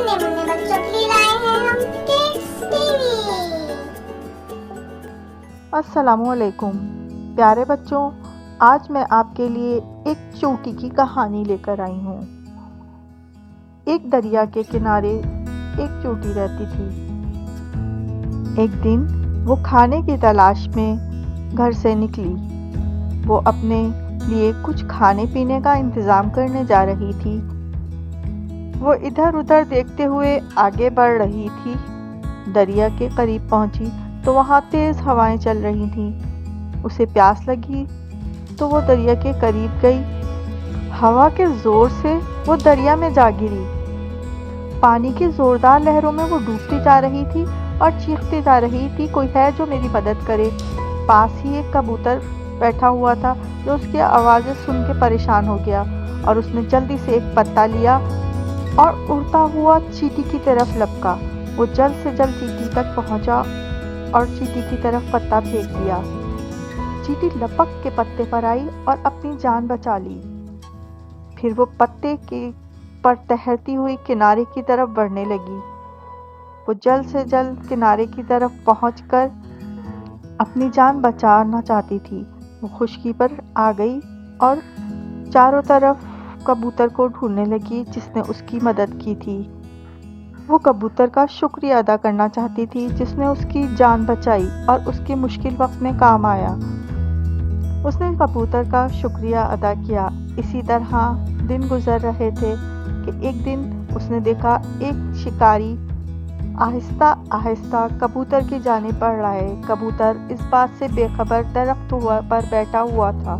नन्हे मुन्ने बच्चों के लिए लाए हैं हम किड्स टीवी। अस्सलामुअलैकुम प्यारे बच्चों, आज मैं आपके लिए एक चोटी की कहानी लेकर आई हूँ। एक दरिया के किनारे एक चोटी रहती थी। एक दिन वो खाने की तलाश में घर से निकली। वो अपने लिए कुछ खाने पीने का इंतज़ाम करने जा रही थी। वो इधर उधर देखते हुए आगे बढ़ रही थी। दरिया के करीब पहुंची तो वहाँ तेज़ हवाएं चल रही थीं। उसे प्यास लगी तो वो दरिया के करीब गई। हवा के ज़ोर से वो दरिया में जा गिरी। पानी की ज़ोरदार लहरों में वो डूबती जा रही थी और चीखती जा रही थी, कोई है जो मेरी मदद करे। पास ही एक कबूतर बैठा हुआ था जो उसकी आवाज़ें सुन के परेशान हो गया और उसने जल्दी से एक पत्ता लिया और उड़ता हुआ चींटी की तरफ लपका। वो जल्द से जल्द चींटी तक पहुंचा और चींटी की तरफ पत्ता फेंक दिया। चींटी लपक के पत्ते पर आई और अपनी जान बचा ली। फिर वो पत्ते के पर तैरती हुई किनारे की तरफ बढ़ने लगी। वो जल्द से जल्द किनारे की तरफ पहुंचकर अपनी जान बचाना चाहती थी। वो खुशकी पर आ गई और चारों तरफ कबूतर को ढूंढने लगी जिसने उसकी मदद की थी। वो कबूतर का शुक्रिया अदा करना चाहती थी जिसने उसकी जान बचाई और उसके मुश्किल वक्त में काम आया। उसने कबूतर का शुक्रिया अदा किया। इसी तरह दिन गुजर रहे थे कि एक दिन उसने देखा एक शिकारी आहिस्ता आहिस्ता कबूतर की जानिब बढ़ रहा है। कबूतर इस बात से बेखबर दरख्त पर बैठा हुआ था।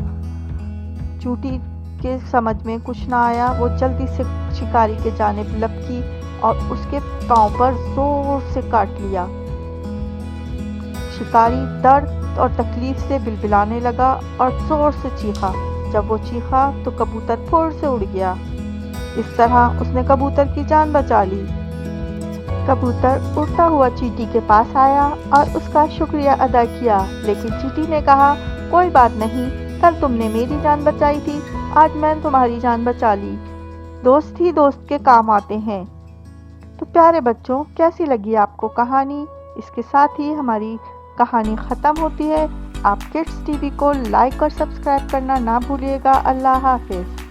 चींटी के समझ में कुछ ना आया। वो जल्दी से शिकारी के जानिब लपकी और उसके पांव पर जोर से काट लिया। शिकारी दर्द और तकलीफ से बिलबिलाने लगा और जोर से चीखा। जब वो चीखा तो कबूतर फुर से उड़ गया। इस तरह उसने कबूतर की जान बचा ली। कबूतर उड़ता हुआ चींटी के पास आया और उसका शुक्रिया अदा किया, लेकिन चींटी ने कहा, कोई बात नहीं, कल तुमने मेरी जान बचाई थी, आज मैं तुम्हारी जान बचा ली। दोस्त ही दोस्त के काम आते हैं। तो प्यारे बच्चों, कैसी लगी आपको कहानी? इसके साथ ही हमारी कहानी ख़त्म होती है। आप किड्स टीवी को लाइक और सब्सक्राइब करना ना भूलिएगा। अल्लाह हाफिज़।